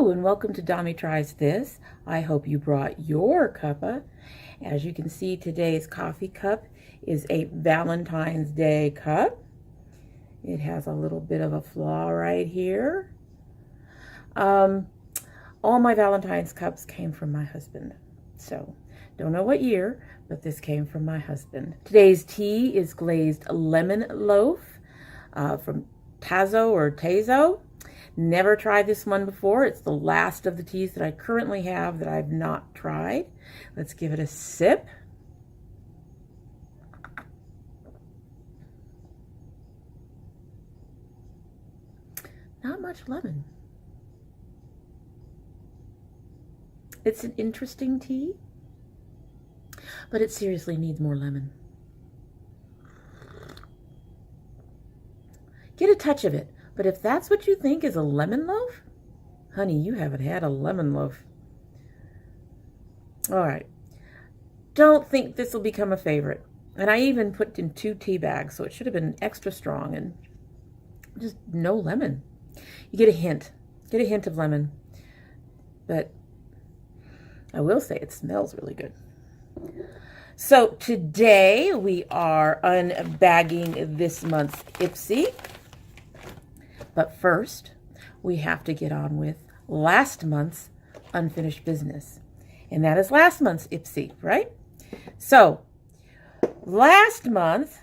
Hello and welcome to domytriesthis. I hope you brought your cuppa. As you can see, today's coffee cup is a Valentine's Day cup. It has a little bit of a flaw right here. All my Valentine's cups came from my husband. So, don't know what year, but this came from my husband. Today's tea is glazed lemon loaf from Tazo or Tazo. Never tried this one before. It's the last of the teas that I currently have that I've not tried. Let's give it a sip. Not much lemon. It's an interesting tea, but it seriously needs more lemon. Get a touch of it. But if that's what you think is a lemon loaf, honey, you haven't had a lemon loaf. All right. Don't think this will become a favorite. And I even put in 2 tea bags, so it should have been extra strong and just no lemon. You get a hint. Get a hint of lemon. But I will say it smells really good. So today we are unbagging this month's Ipsy. But first, we have to get on with last month's unfinished business. And that is last month's Ipsy, right? So, last month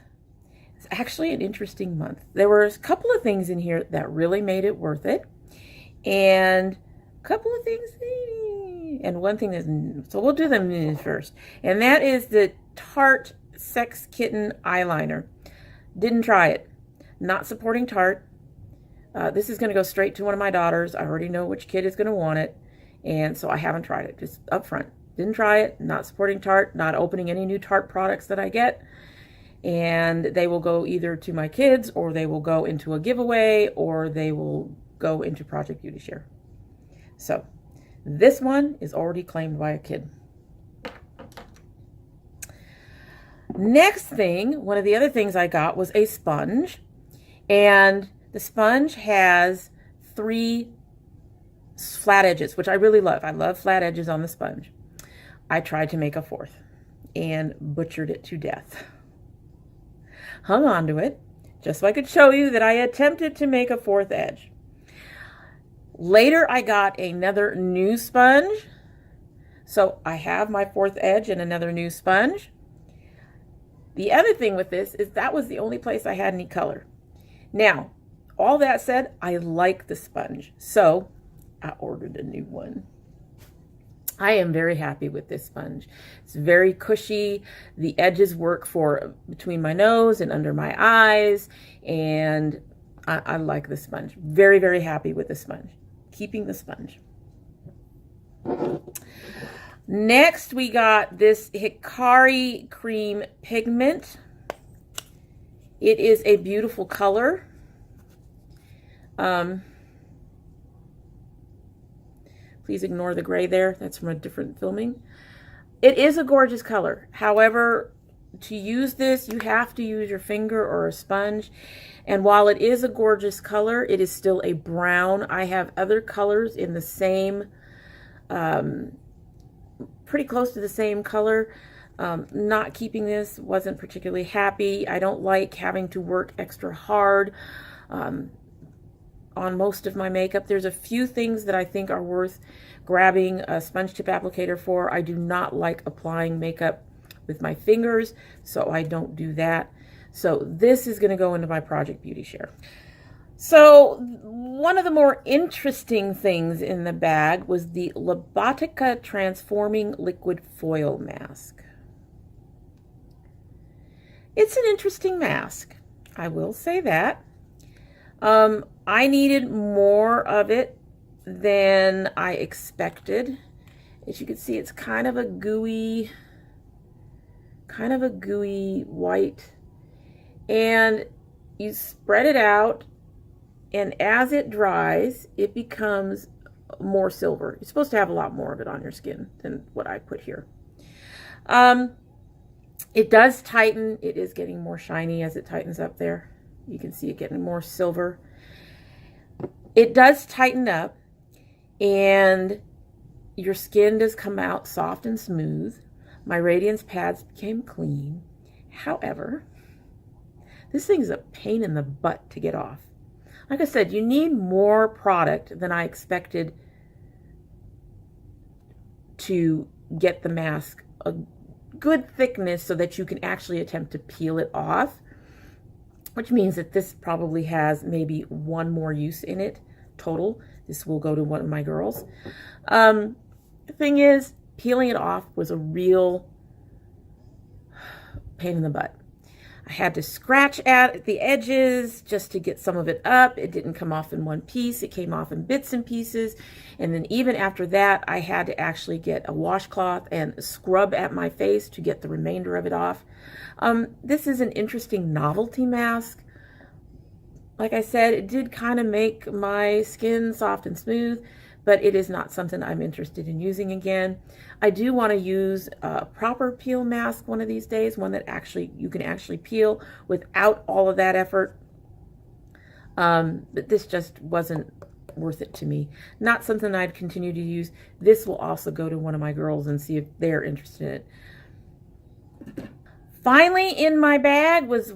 is actually an interesting month. There were a couple of things in here that really made it worth it. And a couple of things, and one thing is, so we'll do them first. And that is the Tarte Sex Kitten Eyeliner. Didn't try it. Not supporting Tarte. This is going to go straight to one of my daughters. I already know which kid is going to want it, and so I haven't tried it, just up front. Didn't try it, not supporting Tarte, not opening any new Tarte products that I get, and they will go either to my kids, or they will go into a giveaway, or they will go into Project Beauty Share. So, this one is already claimed by a kid. Next thing, one of the other things I got was a sponge, and the sponge has 3 flat edges, which I really love. I love flat edges on the sponge. I tried to make a 4th and butchered it to death. Hung on to it just so I could show you that I attempted to make a 4th edge. Later, I got another new sponge. So I have my 4th edge and another new sponge. The other thing with this is that was the only place I had any color. Now, all that said, I like the sponge, so I ordered a new one. I am very happy with this sponge. It's very cushy. The edges work for between my nose and under my eyes, and I like the sponge. Very, very happy with the sponge. Keeping the sponge. Next, we got this Hikari Cream Pigment. It is a beautiful color. Please ignore the gray there. That's from a different filming. It is a gorgeous color. However, to use this, you have to use your finger or a sponge. And while it is a gorgeous color, it is still a brown. I have other colors in the same, pretty close to the same color. Not keeping this, wasn't particularly happy. I don't like having to work extra hard on most of my makeup. There's a few things that I think are worth grabbing a sponge tip applicator for. I do not like applying makeup with my fingers, so I don't do that. So this is going to go into my Project Beauty Share. So one of the more interesting things in the bag was the Lobotica Transforming Liquid Foil Mask. It's an interesting mask. I will say that. I needed more of it than I expected. As you can see, it's kind of a gooey white. And you spread it out, and as it dries, it becomes more silver. You're supposed to have a lot more of it on your skin than what I put here. It does tighten. It is getting more shiny as it tightens up there. You can see it getting more silver. It does tighten up. and your skin does come out soft and smooth. My radiance pads became clean. However, this thing's a pain in the butt to get off. Like I said, you need more product than I expected to get the mask a good thickness so that you can actually attempt to peel it off, which means that this probably has maybe one more use in it total. This will go to one of my girls. The thing is, peeling it off was a real pain in the butt. I had to scratch at the edges just to get some of it up. It didn't come off in one piece. It came off in bits and pieces. And then even after that, I had to actually get a washcloth and scrub at my face to get the remainder of it off. This is an interesting novelty mask. Like I said, it did kind of make my skin soft and smooth, but it is not something I'm interested in using again. I do want to use a proper peel mask one of these days, one that actually you can actually peel without all of that effort. But this just wasn't worth it to me. Not something I'd continue to use. This will also go to one of my girls and see if they're interested in it. Finally in my bag was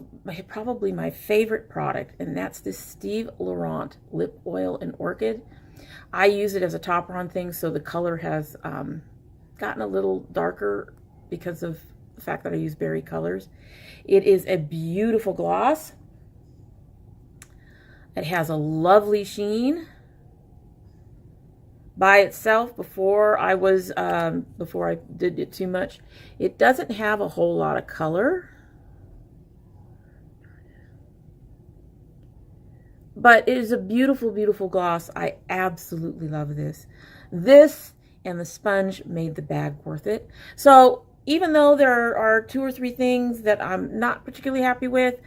probably my favorite product, and that's this Steve Laurent Lip Oil in Orchid. I use it as a topper on things, so the color has gotten a little darker because of the fact that I use berry colors. It is a beautiful gloss. It has a lovely sheen. By itself, before I did it too much, it doesn't have a whole lot of color. But it is a beautiful, beautiful gloss. I absolutely love this. This and the sponge made the bag worth it. So even though there are 2 or 3 things that I'm not particularly happy with,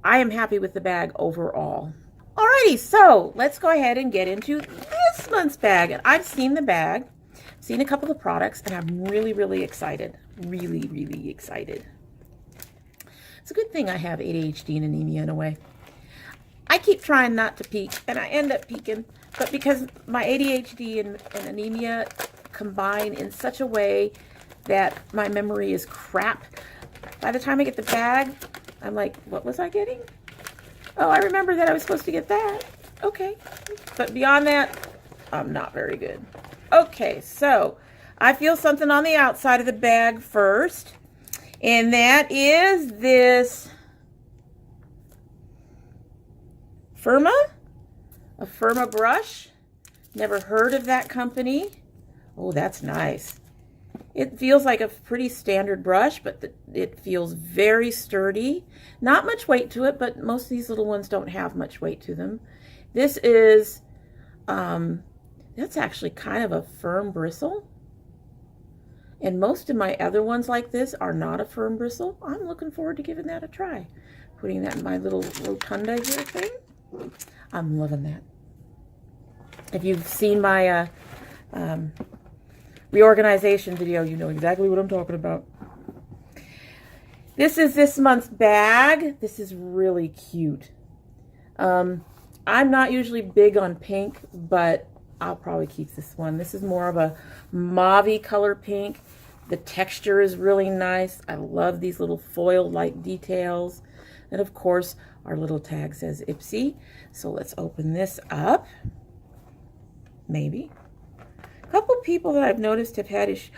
I am happy with the bag overall. Alrighty, so let's go ahead and get into this month's bag. And I've seen the bag, seen a couple of products, and I'm really, really excited. Really, really excited. It's a good thing I have ADHD and anemia in a way. I keep trying not to peek, and I end up peeking, but because my ADHD and anemia combine in such a way that my memory is crap, by the time I get the bag, I'm like, what was I getting? Oh, I remember that I was supposed to get that. Okay. But beyond that, I'm not very good. Okay, so I feel something on the outside of the bag first, and that is this a Firma brush. Never heard of that company. Oh, that's nice. It feels like a pretty standard brush, but it feels very sturdy. Not much weight to it, but most of these little ones don't have much weight to them. This is, that's actually kind of a firm bristle. And most of my other ones like this are not a firm bristle. I'm looking forward to giving that a try. Putting that in my little rotunda here thing. I'm loving that. If you've seen my reorganization video, you know exactly what I'm talking about. This is this month's bag. This is really cute. I'm not usually big on pink, but I'll probably keep this one. This is more of a mauve-y color pink. The texture is really nice. I love these little foil-like details. And of course, our little tag says Ipsy. So let's open this up. Maybe. A couple people that I've noticed have had issues.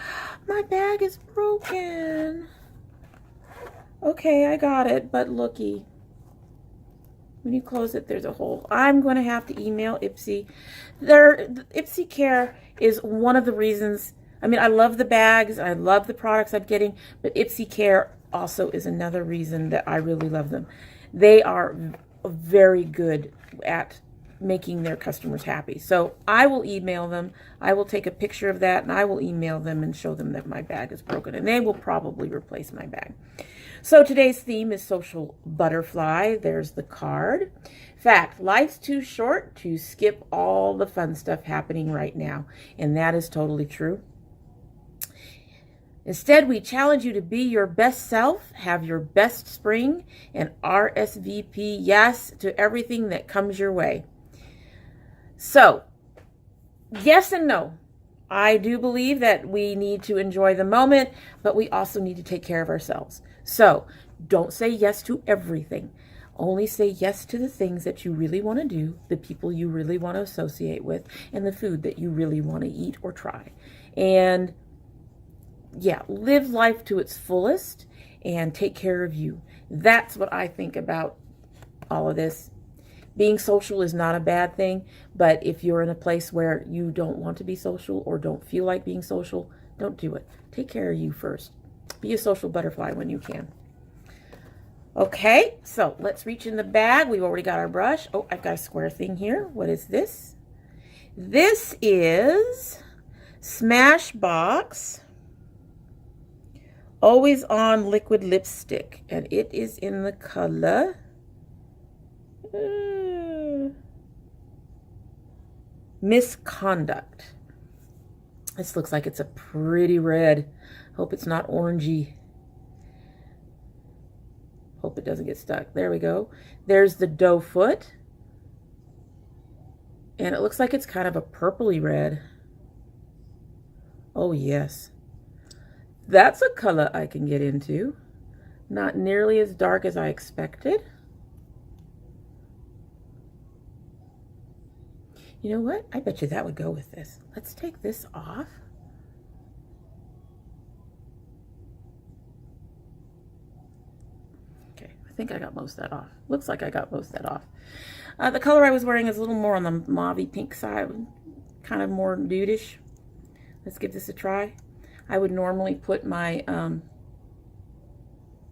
My bag is broken. Okay, I got it, but looky. When you close it, there's a hole. I'm going to have to email Ipsy. Ipsy Care is one of the reasons. I mean, I love the bags. I love the products I'm getting, but Ipsy Care also is another reason that I really love them. They are very good at making their customers happy. So I will email them. I will take a picture of that and I will email them and show them that my bag is broken, and they will probably replace my bag. So today's theme is social butterfly. There's the card. Fact, life's too short to skip all the fun stuff happening right now. And that is totally true. Instead, we challenge you to be your best self, have your best spring, and RSVP yes to everything that comes your way. So, Yes and no. I do believe that we need to enjoy the moment, but we also need to take care of ourselves. So don't say yes to everything. Only say yes to the things that you really want to do, the people you really want to associate with, and the food that you really want to eat or try. And yeah, live life to its fullest and take care of you. That's what I think about all of this. Being social is not a bad thing, but if you're in a place where you don't want to be social or don't feel like being social, don't do it. Take care of you first. Be a social butterfly when you can. Okay, so let's reach in the bag. We've already got our brush. Oh, I've got a square thing here. What is this? This is Smashbox Always On Liquid Lipstick, and it is in the color Misconduct. This looks like it's a pretty red. Hope it's not orangey. Hope it doesn't get stuck. There we go. There's the doe foot. And it looks like it's kind of a purpley red. Oh, yes. That's a color I can get into. Not nearly as dark as I expected. You know what? I bet you that would go with this. Let's take this off. Okay, I think I got most of that off. Looks like I got most of that off. The color I was wearing is a little more on the mauve pink side, kind of more nudish. Let's give this a try. I would normally put my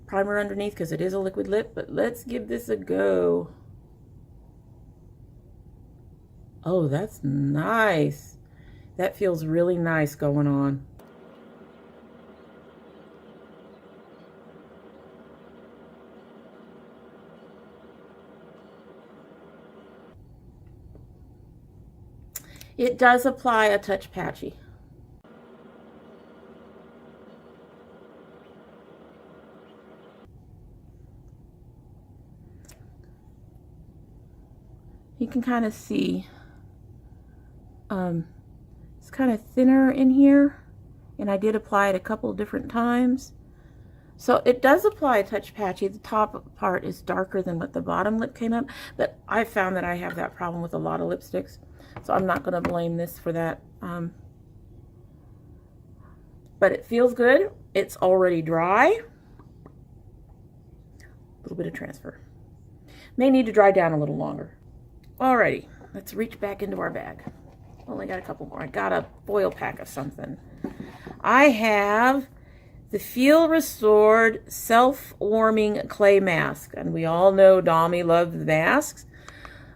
primer underneath because it is a liquid lip, but let's give this a go. Oh, that's nice. That feels really nice going on. It does apply a touch patchy. You can kind of see it's kind of thinner in here, and I did apply it a couple different times. So it does apply a touch patchy. The top part is darker than what the bottom lip came up, but I found that I have that problem with a lot of lipsticks, so I'm not going to blame this for that. But it feels good. It's already dry. A little bit of transfer. May need to dry down a little longer. Alrighty, let's reach back into our bag. Only got a couple more. I got a foil pack of something. I have the Feel Restored Self-Warming Clay Mask. And we all know Dommy loves the masks.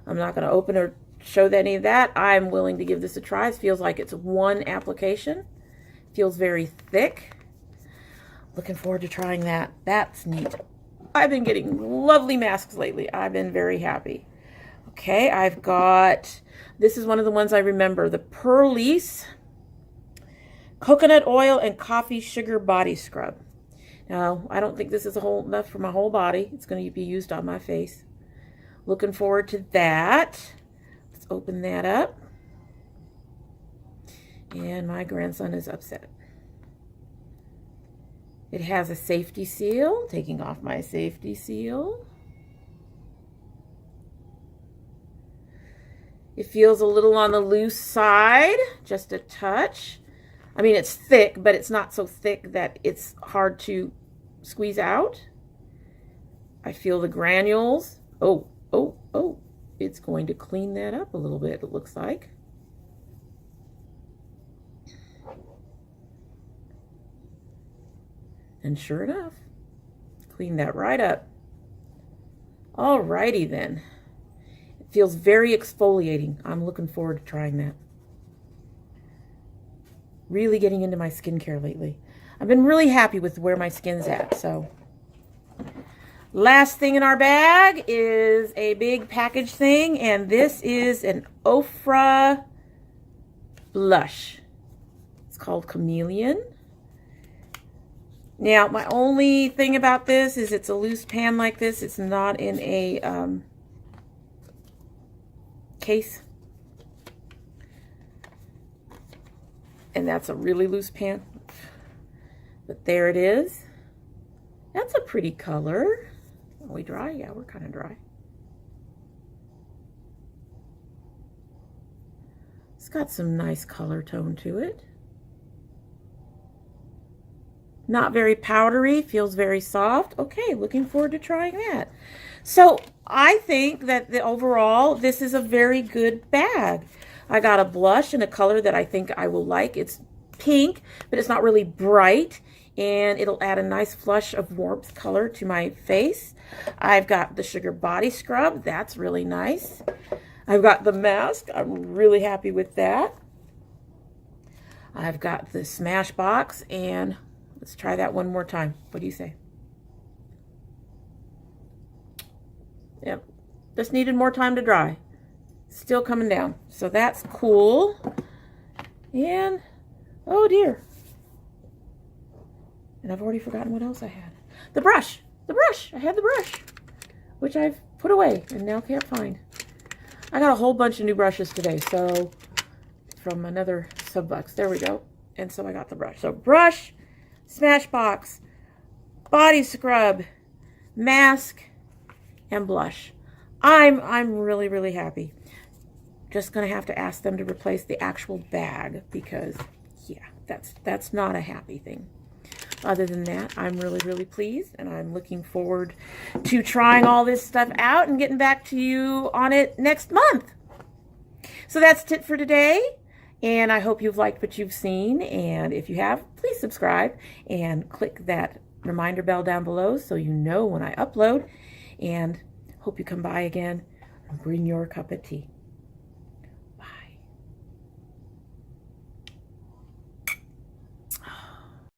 I'm not going to open or show any of that. I'm willing to give this a try. It feels like it's one application. Feels very thick. Looking forward to trying that. That's neat. I've been getting lovely masks lately. I've been very happy. Okay, I've got, this is one of the ones I remember, the Purlisse Coconut Oil and Coffee Sugar Body Scrub. Now, I don't think this is enough for my whole body. It's going to be used on my face. Looking forward to that. Let's open that up. And my grandson is upset. It has a safety seal. Taking off my safety seal. It feels a little on the loose side, just a touch. I mean, it's thick, but it's not so thick that it's hard to squeeze out. I feel the granules. Oh, oh, oh. It's going to clean that up a little bit, it looks like. And sure enough, clean that right up. Alrighty then. Feels very exfoliating. I'm looking forward to trying that. Really getting into my skincare lately. I've been really happy with where my skin's at. So, last thing in our bag is a big package thing, and this is an Ofra blush. It's called Chameleon. Now, my only thing about this is it's a loose pan like this. It's not in a case. And that's a really loose pan. But there it is. That's a pretty color. Are we dry? Yeah, we're kind of dry. It's got some nice color tone to it. Not very powdery, feels very soft. Okay, looking forward to trying that. So I think that overall, this is a very good bag. I got a blush in a color that I think I will like. It's pink, but it's not really bright, and it'll add a nice flush of warmth color to my face. I've got the Sugar Body Scrub. That's really nice. I've got the mask. I'm really happy with that. I've got the Smashbox, and let's try that one more time. What do you say? Yep, just needed more time to dry. Still coming down, so that's cool. And oh dear, and I've already forgotten what else I had. The brush. I had the brush, which I've put away and now can't find. I got a whole bunch of new brushes today, so from another Subbucks. There we go. And so I got the brush. So brush, Smashbox, body scrub, mask, and blush. I'm really, really happy. Just gonna have to ask them to replace the actual bag because, yeah, that's not a happy thing. Other than that, I'm really, really pleased, and I'm looking forward to trying all this stuff out and getting back to you on it next month. So that's it for today, and I hope you've liked what you've seen, and if you have, please subscribe and click that reminder bell down below so you know when I upload, and hope you come by again and bring your cup of tea.